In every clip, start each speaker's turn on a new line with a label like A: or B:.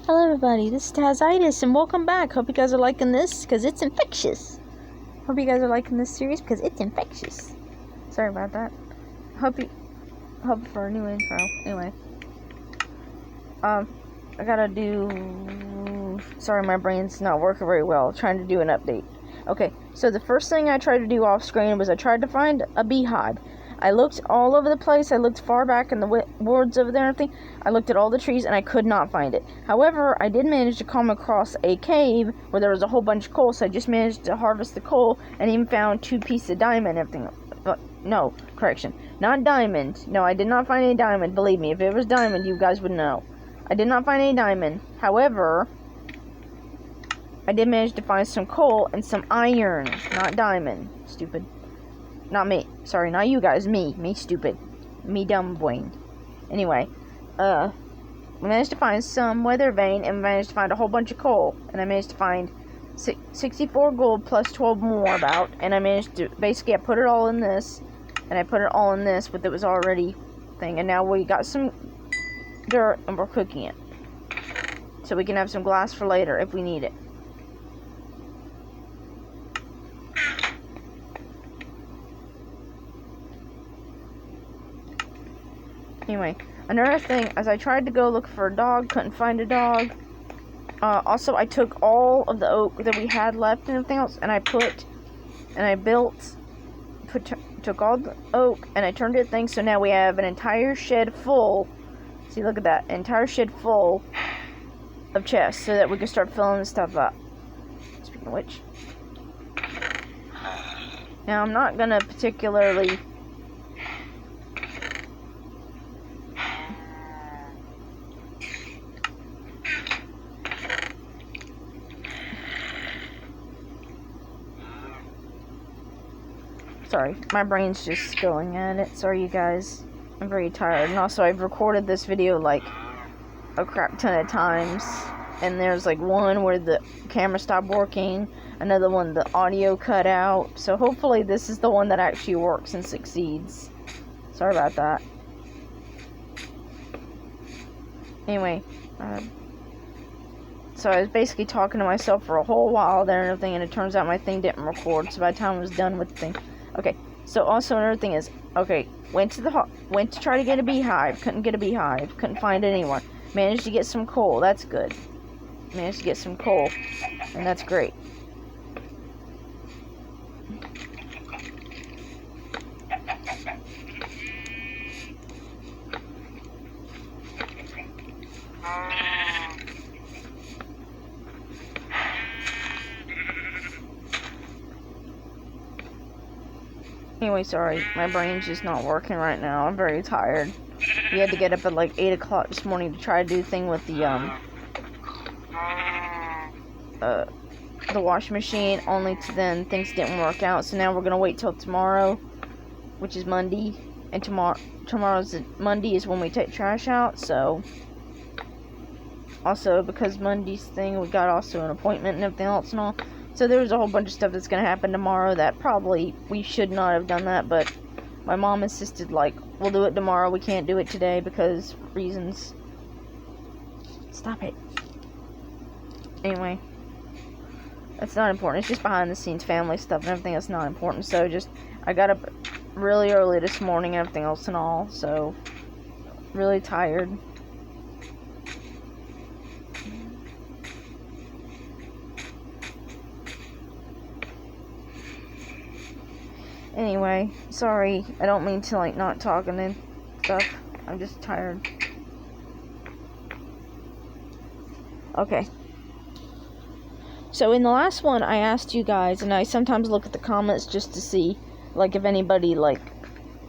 A: Hello everybody, this is Tazitis and welcome back. Hope you guys are liking this because it's infectious. Hope you guys are liking this series because it's infectious. Sorry about that. Hope for a new intro. Anyway. I gotta do... Sorry, my brain's not working very well. Trying to do an update. Okay, so the first thing I tried to do off screen was I tried to find a beehive. I looked all over the place. I looked far back in the woods over there and everything. I looked at all the trees and I could not find it. However, I did manage to come across a cave where there was a whole bunch of coal, so I just managed to harvest the coal and even found 2 pieces of diamond and everything. No, correction. Not diamond. No, I did not find any diamond. Believe me, if it was diamond, you guys would know. I did not find any diamond. However, I did manage to find some coal and some iron. Not diamond. Stupid. Not me. Sorry, not you guys. Me. Me stupid. Me dumb brain. Anyway, we managed to find some weather vane and we managed to find a whole bunch of coal. And I managed to find 64 gold plus 12 more about. And I managed to, basically I put it all in this. And I put it all in this, but it was already thing. And now we got some dirt and we're cooking it. So we can have some glass for later if we need it. Anyway, another thing, as I tried to go look for a dog, couldn't find a dog. Also, I took all of the oak that we had left and everything else, and I took all the oak, and I turned it to things, so now we have an entire shed full. See, look at that, an entire shed full of chests, so that we can start filling this stuff up. Speaking of which. Now, I'm not gonna particularly... Sorry, my brain's just going at it. Sorry, you guys. I'm very tired. And also, I've recorded this video, like, a crap ton of times. And there's, like, one where the camera stopped working. Another one, the audio cut out. So, hopefully, this is the one that actually works and succeeds. Sorry about that. Anyway, so I was basically talking to myself for a whole while there and everything. And it turns out my thing didn't record. So, by the time I was done with the thing... Okay, so also another thing is, okay, went to try to get a beehive, couldn't get a beehive, couldn't find anyone. Managed to get some coal, that's good. Managed to get some coal, and that's great. Anyway, sorry, my brain's just not working right now. I'm very tired. We had to get up at like 8 o'clock this morning to try to do the thing with the washing machine, only to then things didn't work out. So now we're gonna wait till tomorrow, which is Monday, and Monday is when we take trash out. So also because Monday's thing, we got also an appointment and everything else and all. So there's a whole bunch of stuff that's going to happen tomorrow that probably we should not have done that, but my mom insisted, like, we'll do it tomorrow, we can't do it today because reasons. Stop it. Anyway, that's not important. It's just behind the scenes family stuff and everything that's not important. So I got up really early this morning and everything else and all, so really tired. Anyway, sorry, I don't mean to, like, not talking and stuff. I'm just tired. Okay. So, in the last one, I asked you guys, and I sometimes look at the comments just to see, like, if anybody, like,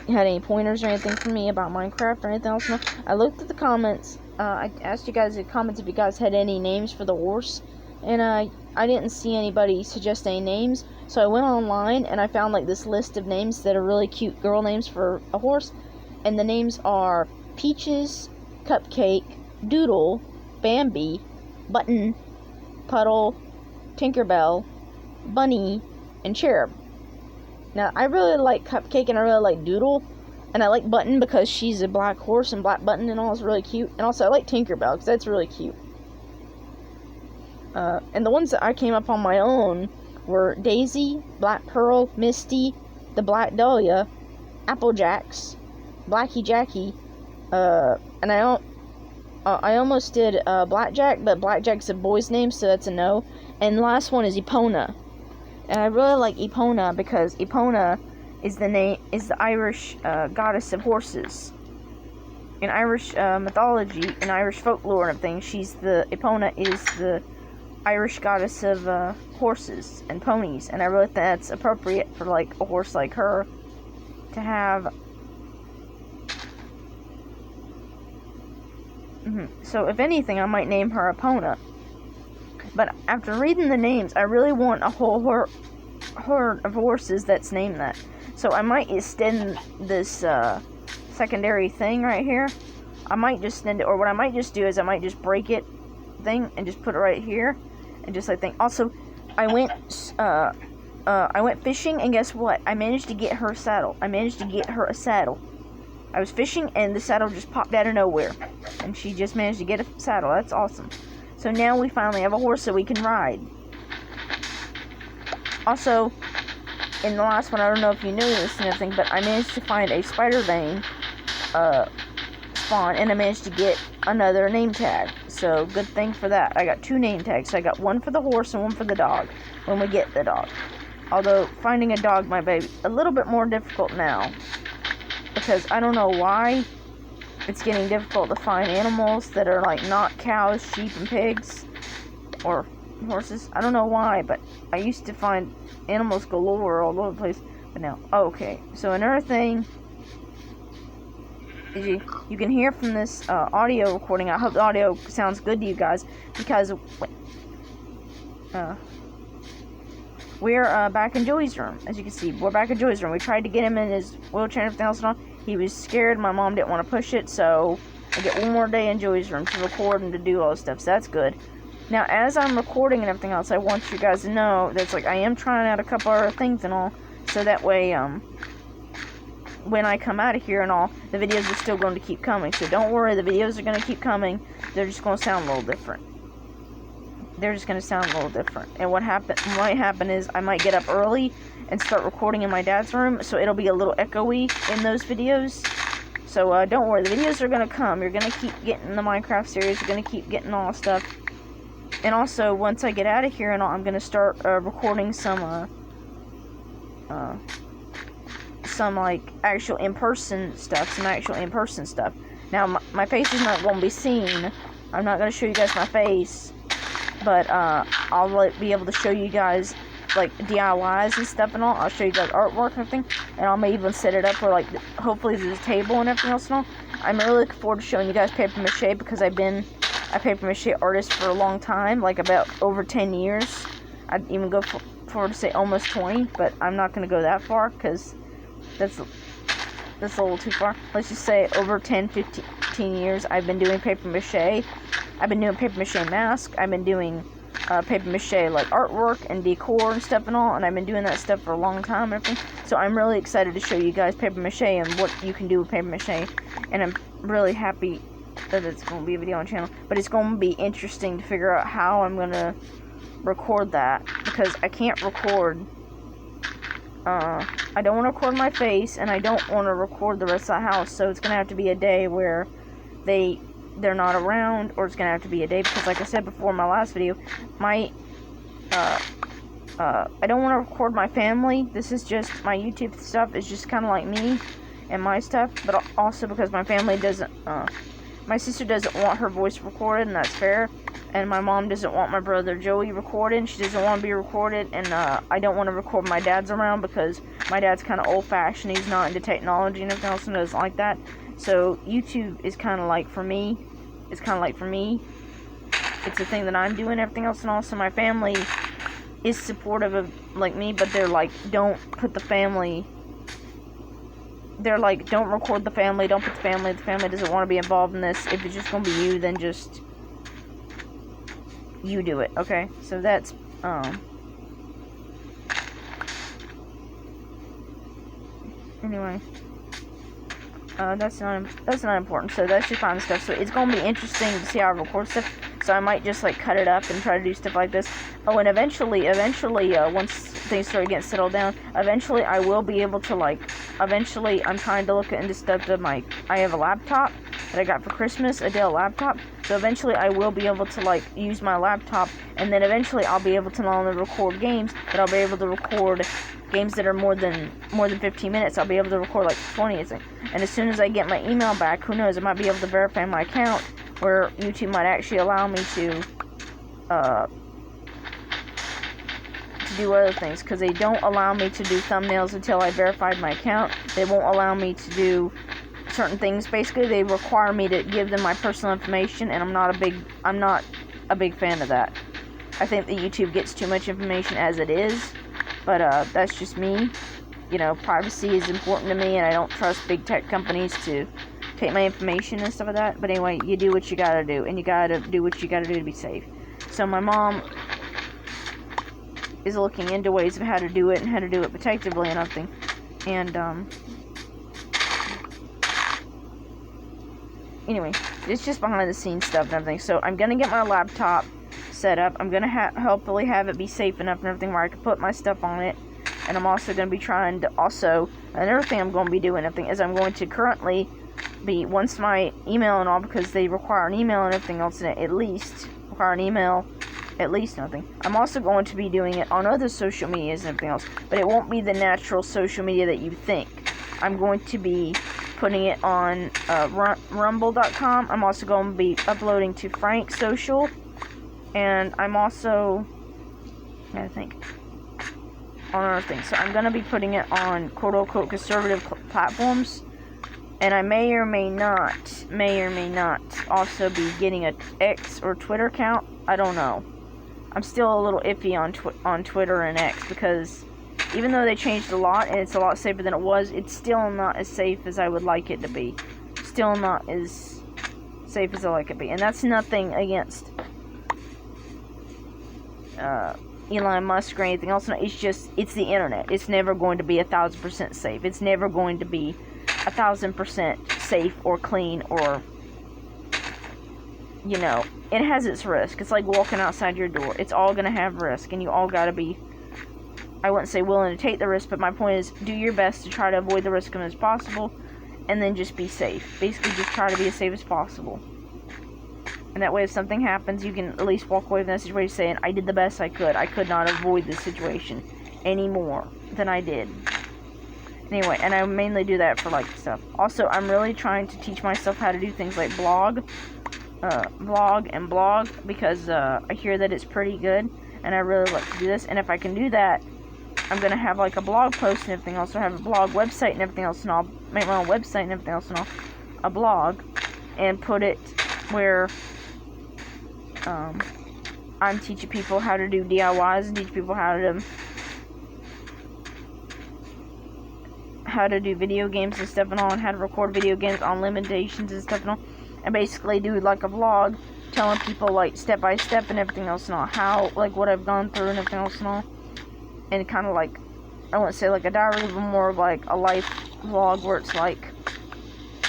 A: had any pointers or anything for me about Minecraft or anything else. I looked at the comments. I asked you guys in the comments if you guys had any names for the horse. And I didn't see anybody suggest any names, so I went online and I found like this list of names that are really cute girl names for a horse, and the names are Peaches, Cupcake, Doodle, Bambi, Button, Puddle, Tinkerbell, Bunny, and Cherub. Now I really like Cupcake and I really like Doodle, and I like Button because she's a black horse and black button and all is really cute, and also I like Tinkerbell because that's really cute. And the ones that I came up on my own were Daisy, Black Pearl, Misty, the Black Dahlia, Applejacks, Blackie Jackie, and I almost did Blackjack, but Blackjack's a boy's name, so that's a no. And the last one is Epona, and I really like Epona because Epona is the Irish goddess of horses. In Irish mythology, in Irish folklore and everything, Epona is the Irish goddess of horses and ponies, and I really think that's appropriate for like a horse like her to have. So if anything, I might name her Epona. But after reading the names, I really want a whole herd of horses that's named that. So I might extend this secondary thing right here. I might just extend it, or what I might just do is I might just break it thing and just put it right here, and just like think. Also, I went fishing, and guess what? I managed to get her a saddle. I was fishing, and the saddle just popped out of nowhere, and she just managed to get a saddle. That's awesome. So now we finally have a horse that we can ride. Also, in the last one, I don't know if you knew this and everything, but I managed to find a spider vein spawn, and I managed to get another name tag. So good thing for that. I got 2 name tags. So I got one for the horse and one for the dog when we get the dog. Although finding a dog might be a little bit more difficult now, because I don't know why it's getting difficult to find animals that are like not cows, sheep, and pigs, or horses. I don't know why, but I used to find animals galore all over the place, but now, okay. So another thing is you can hear from this audio recording. I hope the audio sounds good to you guys, because we're back in Joey's room. As you can see, we're back in Joey's room. We tried to get him in his wheelchair and everything else and all. He was scared. My mom didn't want to push it, so I get one more day in Joey's room to record and to do all this stuff, so that's good. Now, as I'm recording and everything else, I want you guys to know that's like I am trying out a couple other things and all, so that way, when I come out of here and all, the videos are still going to keep coming. So don't worry, the videos are going to keep coming. They're just going to sound a little different. And what might happen is I might get up early and start recording in my dad's room, so it'll be a little echoey in those videos. So don't worry, the videos are going to come. You're going to keep getting the Minecraft series. You're going to keep getting all stuff. And also, once I get out of here and all, I'm going to start recording some like actual in-person stuff. Now, my face is not going to be seen. I'm not going to show you guys my face, but I'll be able to show you guys like DIYs and stuff and all. I'll show you guys artwork and everything, and I may even set it up where like hopefully there's a table and everything else and all. I'm really looking forward to showing you guys paper mache, because I've been a paper mache artist for a long time, like about over 10 years. I'd even go forward to say almost 20, but I'm not going to go that far, because that's a little too far. Let's just say over 10-15 years I've been doing paper mache. I've been doing paper mache masks. I've been doing paper mache like artwork and decor and stuff and all, and I've been doing that stuff for a long time and everything. So I'm really excited to show you guys paper mache and what you can do with paper mache, and I'm really happy that it's going to be a video on the channel. But it's going to be interesting to figure out how I'm going to record that, because I can't record I don't want to record my face, and I don't want to record the rest of the house, so it's going to have to be a day where they're not around, or it's going to have to be a day, because like I said before in my last video, I don't want to record my family. This is just, my YouTube stuff is just kind of like me and my stuff, but also because my family doesn't, my sister doesn't want her voice recorded, and that's fair. And my mom doesn't want my brother Joey recorded, and she doesn't want to be recorded, and I don't want to record my dad's around, because my dad's kind of old-fashioned. He's not into technology and everything else, and doesn't like that. So YouTube is kind of like for me. It's a thing that I'm doing, everything else, and also my family is supportive of like me, but they're like, don't put the family. They're like, don't record the family, don't put the family. The family doesn't want to be involved in this. If it's just gonna be you, then just you do it, okay? So that's anyway, that's not important. So that's just fun stuff. So it's gonna be interesting to see how I record stuff, So I might just like cut it up and try to do stuff like this. Oh, and eventually, once things start getting settled down, eventually I will be able to eventually I'm trying to look into stuff to I have a laptop that I got for Christmas, a Dell laptop. So eventually I will be able to use my laptop, and then eventually I'll be able to not only record games, but I'll be able to record games that are more than 15 minutes. I'll be able to record 20 or something. And as soon as I get my email back, who knows, I might be able to verify my account, where YouTube might actually allow me to do other things, because they don't allow me to do thumbnails until I verified my account. They won't allow me to do certain things. Basically, they require me to give them my personal information, and I'm not a big fan of that. I think that YouTube gets too much information as it is, but that's just me. You know, privacy is important to me, and I don't trust big tech companies to take my information and stuff like that. But anyway, you do what you gotta do, and you gotta do what you gotta do to be safe. So my mom is looking into ways of how to do it and how to do it protectively and everything. And anyway, it's just behind the scenes stuff and everything. So I'm gonna get my laptop set up. I'm gonna hopefully have it be safe enough and everything where I can put my stuff on it. And I'm also gonna be trying to another thing I'm gonna be doing everything is I'm going to currently be, once my email and all, because they require an email and everything else in it, nothing. I'm also going to be doing it on other social medias and everything else, but it won't be the natural social media that you think. I'm going to be putting it on rumble.com. I'm also going to be uploading to Frank Social, and I'm also, I think, on other things. So I'm going to be putting it on quote-unquote conservative platforms, and I may or may not also be getting a X or Twitter account. I don't know. I'm still a little iffy on Twitter and X, because even though they changed a lot and it's a lot safer than it was, it's still not as safe as I would like it to be. Still not as safe as I like it to be. And that's nothing against Elon Musk or anything else. It's the internet. It's never going to be 1,000% safe. It's never going to be 1,000% safe or clean, or, you know, it has its risk. It's like walking outside your door. It's all going to have risk, and you all got to be, I wouldn't say willing to take the risk, but my point is, do your best to try to avoid the risk as possible, and then just be safe. Basically, just try to be as safe as possible. And that way, if something happens, you can at least walk away from that situation saying, I did the best I could. I could not avoid this situation any more than I did. Anyway, and I mainly do that for, stuff. Also, I'm really trying to teach myself how to do things like vlog, because I hear that it's pretty good, and I really like to do this. And if I can do that, I'm gonna have a blog post and everything else. I have a blog website and everything else, and I'll make my own website and everything else, and a blog, and put it where I'm teaching people how to do DIYs and teach people how to do video games and stuff and all, and how to record video games on limitations and stuff and all, and basically do a vlog telling people step by step and everything else and all, how what I've gone through and everything else and all, and kind of I wouldn't say a diary, but more of a life vlog where it's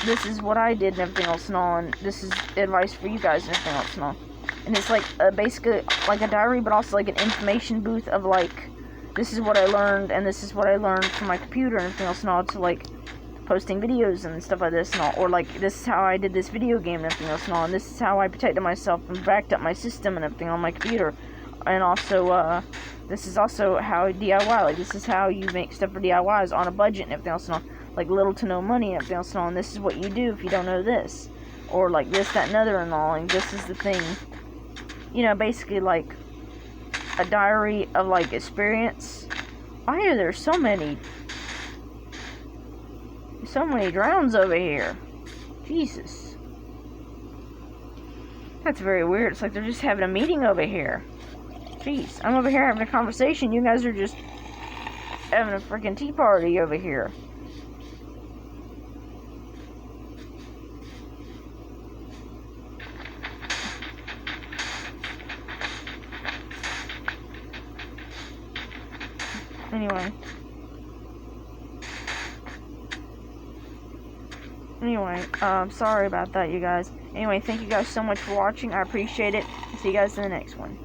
A: this is what I did and everything else and all, and this is advice for you guys and everything else and all. And it's basically a diary, but also an information booth of this is what I learned, and this is what I learned from my computer and everything else and all, to posting videos and stuff like this and all, or this is how I did this video game and everything else and all, and this is how I protected myself and backed up my system and everything on my computer. And also this is also how DIY, this is how you make stuff for DIYs on a budget and everything else and all, little to no money and everything else and all, and this is what you do if you don't know this, or this, that, and other and all, and this is the thing, you know, basically a diary of experience. Why are there so many drones over here? Jesus, that's very weird. It's they're just having a meeting over here. Jeez, I'm over here having a conversation, you guys are just having a freaking tea party over here. Anyway, sorry about that, you guys. Anyway, thank you guys so much for watching. I appreciate it. See you guys in the next one.